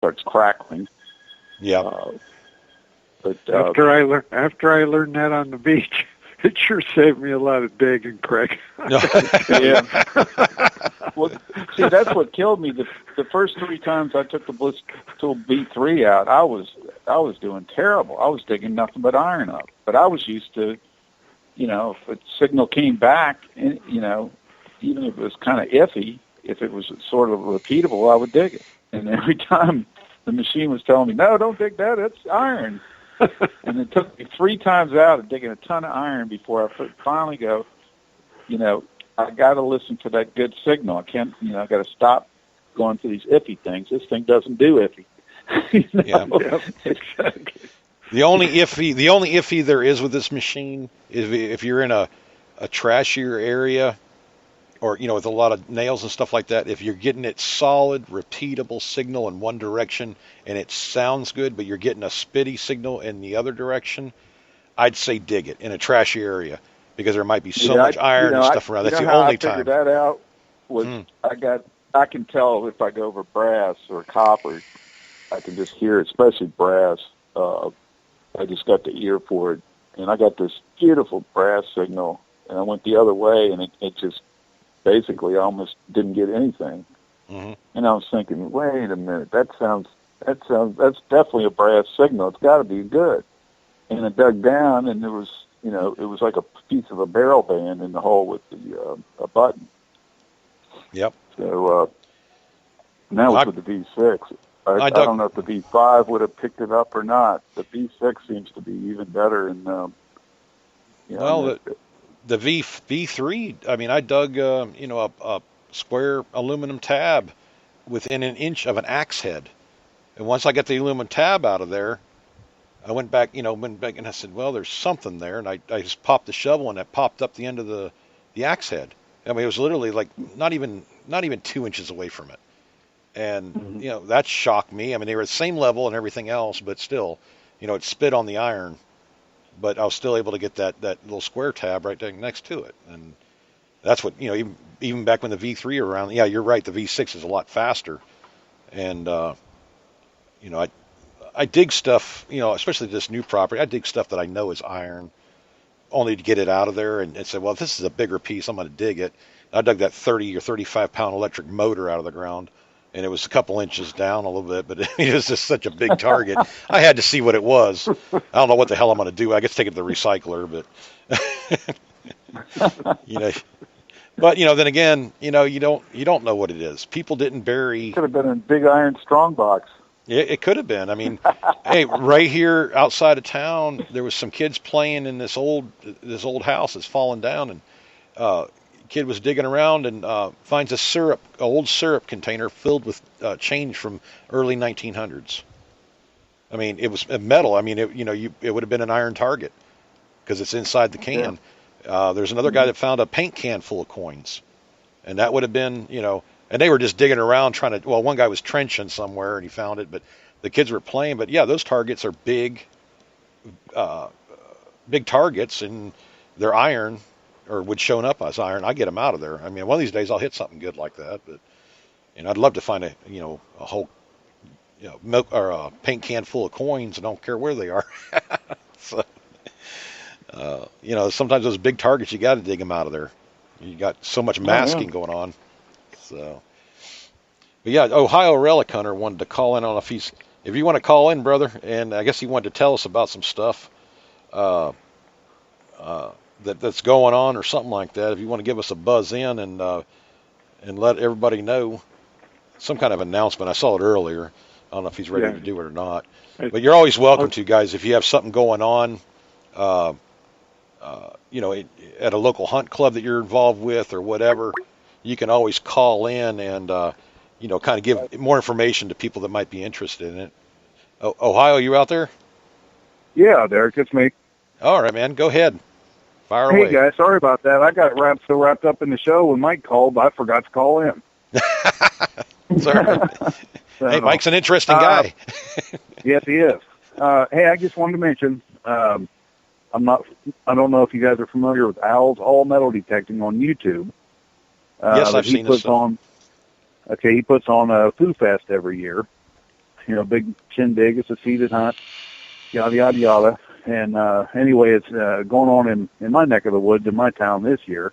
starts crackling. Yeah. But after I learned that on the beach, it sure saved me a lot of digging, Craig. Yeah. Well, see, that's what killed me. The first 3 times I took the Bliss Tool B3 out, I was doing terrible. I was digging nothing but iron up. But I was used to, if a signal came back, and, even if it was kind of iffy, if it was sort of repeatable, I would dig it. And every time the machine was telling me, no, don't dig that, it's iron. And it took me 3 times out of digging a ton of iron before I finally go, I got to listen to that good signal. I can't, I got to stop going to these iffy things. This thing doesn't do iffy. Yeah, exactly. The only iffy there is with this machine is if you're in a trashier area, or with a lot of nails and stuff like that. If you're getting it solid, repeatable signal in one direction and it sounds good, but you're getting a spitty signal in the other direction, I'd say dig it in a trashy area because there might be so much iron and stuff around. That's the only time. I figured that out was I can tell if I go over brass or copper, I can just hear it, especially brass. I just got the ear for it, and I got this beautiful brass signal, and I went the other way, and it just basically I almost didn't get anything. Mm-hmm. And I was thinking, wait a minute, that's definitely a brass signal. It's got to be good. And I dug down, and there was, it was like a piece of a barrel band in the hole with a button. Yep. So now it's with the V6. I don't know if the V5 would have picked it up or not. The V6 seems to be even better. And the V3. I mean, I dug a square aluminum tab within an inch of an axe head, and once I got the aluminum tab out of there, I went back and I said, well, there's something there, and I just popped the shovel and it popped up the end of the axe head. I mean, it was literally like not even 2 inches away from it. And, that shocked me. I mean, they were at the same level and everything else, but still, it spit on the iron, but I was still able to get that little square tab right there next to it. And that's what, even back when the V3 were around, yeah, you're right. The V6 is a lot faster. And, I dig stuff, especially this new property. I dig stuff that I know is iron only to get it out of there and say, well, if this is a bigger piece, I'm going to dig it. I dug that 30 or 35 pound electric motor out of the ground. And it was a couple inches down a little bit, but it was just such a big target. I had to see what it was. I don't know what the hell I'm going to do. I guess take it to the recycler, but But then again, you don't know what it is. People didn't bury. Could have been a big iron strong box. It could have been. I mean, hey, right here outside of town, there was some kids playing in this old house that's fallen down, and kid was digging around and finds an old syrup container filled with change from early 1900s. I mean, it was metal. I mean, it would have been an iron target because it's inside the can. Yeah. There's another guy that found a paint can full of coins, and that would have been, and they were just digging around trying to. Well, one guy was trenching somewhere and he found it, but the kids were playing. But yeah, those targets are big targets, and they're iron. Or would shown up as iron. I get them out of there. I mean, one of these days I'll hit something good like that. But I'd love to find a whole milk or a paint can full of coins. I don't care where they are. So sometimes those big targets you got to dig them out of there. You got so much masking going on. So, but yeah, Ohio Relic Hunter wanted to call in on if you want to call in, brother, and I guess he wanted to tell us about some stuff. That's going on or something like that. If you want to give us a buzz in and let everybody know some kind of announcement. I saw it earlier. I don't know if he's ready to do it or not. But you're always welcome to, guys. If you have something going on, at a local hunt club that you're involved with or whatever, you can always call in and kind of give more information to people that might be interested in it. Ohio, you out there? Yeah, Derek, it's me. All right, man. Go ahead. Fire away. Hey, guys, sorry about that. I got so wrapped up in the show when Mike called, I forgot to call in. Sorry. Hey, Mike's an interesting guy. Yes, he is. Hey, I just wanted to mention, I don't know if you guys are familiar with Owl's All Metal Detecting on YouTube. Yes, I've seen this. He puts on a Foo Fest every year. big shindig. It's a seated hunt, yada, yada, yada. And anyway, it's going on in my neck of the woods in my town this year.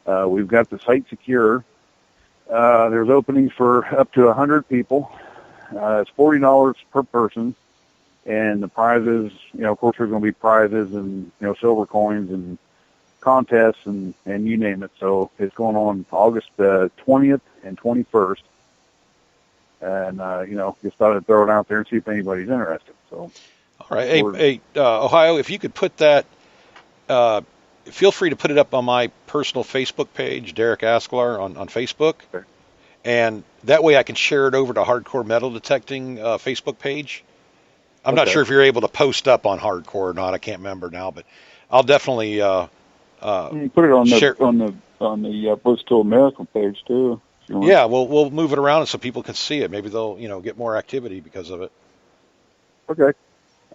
We've got the site secure. There's openings for up to 100 people. It's $40 per person. And the prizes, of course, there's going to be prizes and, silver coins and contests and you name it. So it's going on August 20th and 21st. And, just thought I'd throw it out there and see if anybody's interested. So, all right. Hey, Ohio, if you could put that, feel free to put it up on my personal Facebook page, Derek Asklar on Facebook. Okay. And that way I can share it over to Hardcore Metal Detecting Facebook page. I'm not sure if you're able to post up on Hardcore or not. I can't remember now, but I'll definitely you put it on the Bliss to America page too. Yeah, we'll move it around so people can see it. Maybe they'll get more activity because of it. Okay.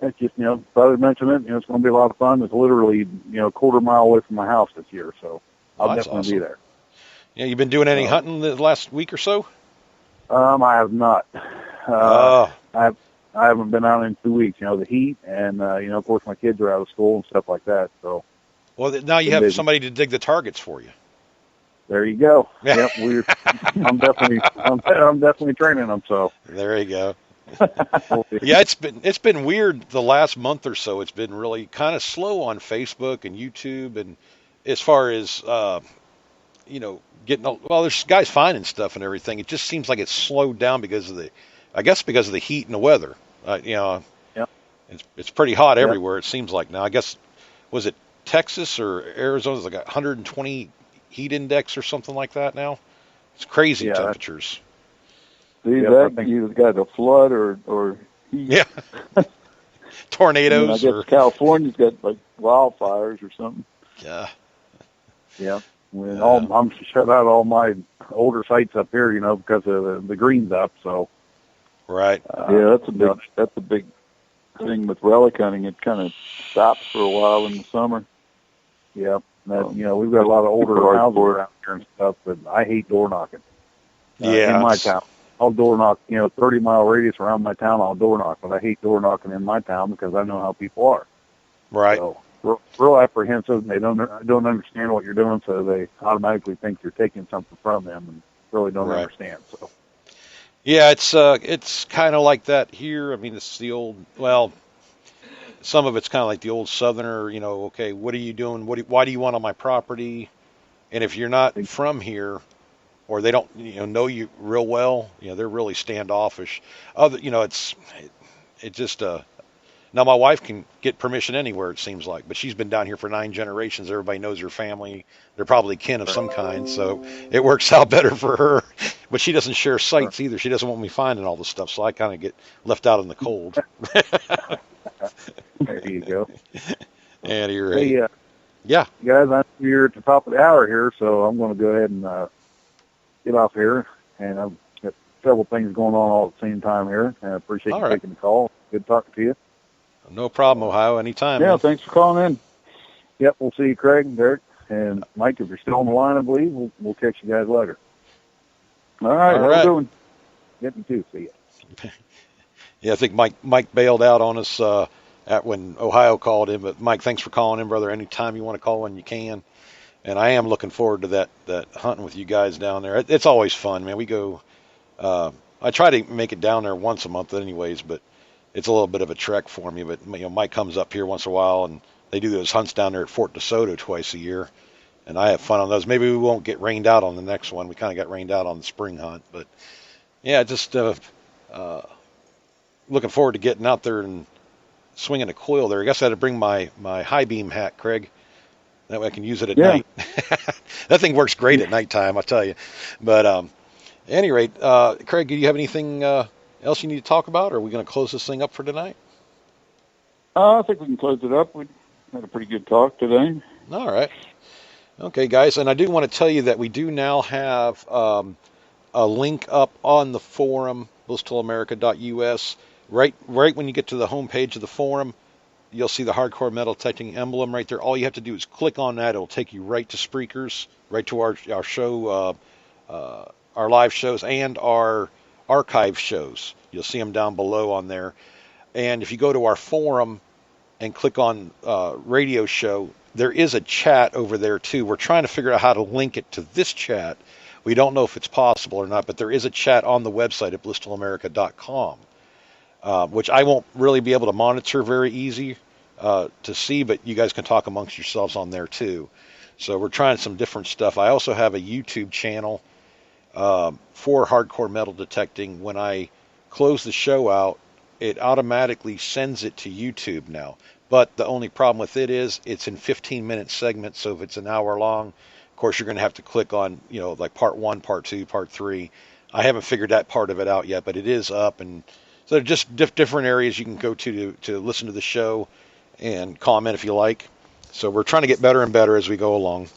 It's just thought I'd mention it. It's going to be a lot of fun. It's literally a quarter mile away from my house this year, so I'll definitely be there. Yeah, you been doing any hunting the last week or so? I have not. I haven't been out in 2 weeks. The heat, and of course my kids are out of school and stuff like that. So, well, now you have somebody to dig the targets for you. There you go. Yep, I'm definitely training them. So there you go. Yeah, it's been weird the last month or so. It's been really kind of slow on Facebook and YouTube, and as far as there's guys finding stuff and everything. It just seems like it's slowed down because of the heat and the weather. Yep. It's pretty hot everywhere. It seems like now. I guess was it Texas or Arizona's like 120 heat index or something like that now. It's crazy temperatures. You got a flood or heat. Yeah. Tornadoes. I guess California's got like wildfires or something. Yeah. Yeah. I'm shut out all my older sites up here, because of the greens up. So. Right. That's a big thing with relic hunting. It kind of stops for a while in the summer. Yeah. We've got a lot of older houses around here and stuff, but I hate door knocking. In my town. I'll door knock, 30-mile radius around my town, I'll door knock, but I hate door knocking in my town because I know how people are. Right. So, real apprehensive, and they don't understand what you're doing, so they automatically think you're taking something from them and really don't understand. So. Yeah, it's kind of like that here. I mean, it's the old, some of it's kind of like the old Southerner, okay, what are you doing? Why do you want on my property? And if you're not from here, or they don't, know you real well, they're really standoffish. Now my wife can get permission anywhere, it seems like, but she's been down here for 9 generations. Everybody knows her family. They're probably kin of some kind, so it works out better for her. But she doesn't share sites either. She doesn't want me finding all this stuff, so I kind of get left out in the cold. There you go. And you're hey, yeah. Guys, you're at the top of the hour here, so I'm going to go ahead and get off here. And I've got several things going on all at the same time here. And I appreciate you taking the call. Good talking to you. No problem, Ohio. Anytime. Yeah, thanks for calling in. Yep, we'll see you, Craig and Derek. And Mike, if you're still on the line, I believe, we'll catch you guys later. All right. Have a good one. Get me too. See ya. Yeah, I think Mike bailed out on us at when Ohio called in. But Mike, thanks for calling in, brother. Anytime you want to call in, you can. And I am looking forward to that hunting with you guys down there. It's always fun, man. We go. I try to make it down there once a month, anyways, but it's a little bit of a trek for me. But Mike comes up here once in a while, and they do those hunts down there at Fort DeSoto twice a year, and I have fun on those. Maybe we won't get rained out on the next one. We kind of got rained out on the spring hunt, but yeah, just looking forward to getting out there and swinging a coil there. I guess I had to bring my high beam hat, Craig. That way I can use it at night. That thing works great at nighttime, I'll tell you. But at any rate, Craig, do you have anything else you need to talk about, or are we going to close this thing up for tonight? I think we can close it up. We had a pretty good talk today. All right. Okay, guys, and I do want to tell you that we do now have a link up on the forum, BlissToAmerica.us. Right when you get to the homepage of the forum, you'll see the Hardcore Metal Detecting emblem right there. All you have to do is click on that. It'll take you right to Spreakers, right to our show, our live shows, and our archive shows. You'll see them down below on there. And if you go to our forum and click on radio show, there is a chat over there too. We're trying to figure out how to link it to this chat. We don't know if it's possible or not, but there is a chat on the website at BlissfulAmerica.com, which I won't really be able to monitor very easy to see, but you guys can talk amongst yourselves on there too. So we're trying some different stuff. I also have a YouTube channel for hardcore metal detecting. When I close the show out, it automatically sends it to YouTube now. But the only problem with it is it's in 15-minute segments, so if it's an hour long, of course you're going to have to click on, like part 1, part 2, part 3. I haven't figured that part of it out yet, but it is up, and so they're just different areas you can go to listen to the show and comment if you like. So we're trying to get better and better as we go along.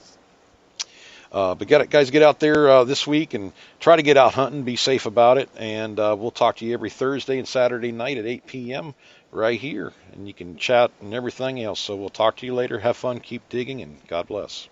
But guys, get out there this week and try to get out hunting. Be safe about it. And we'll talk to you every Thursday and Saturday night at 8 p.m. right here. And you can chat and everything else. So we'll talk to you later. Have fun. Keep digging. And God bless.